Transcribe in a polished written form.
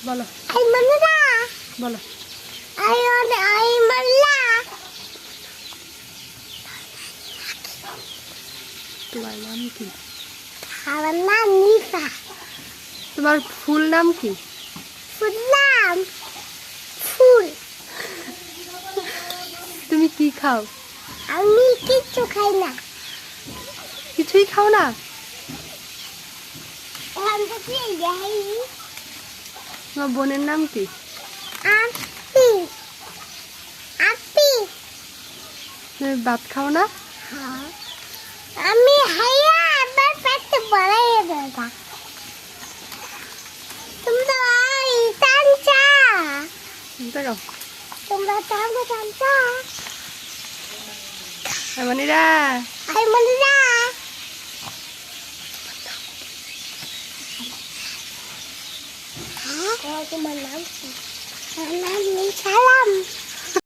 বলো আই মনরা বলো I I Malla তোমার নাম কি? আমার নাম নিফা। তোমার ফুল নাম কি? ফুল নাম ফুল। তুমি কি খাও? আমি কিচ্ছু খাই না। কিছুই খাও না? তোমার বোনের নাম কি? আপি আপি। তুমি ভাত খাও না? আমি হাইয়া আবার পেটে ভরাইয়ে দেবা। তোমরা টানছা দেখো তোমরা টানছা মনিরা আই মনিরা। তোমার নাম কি? আমার নাম সালাম।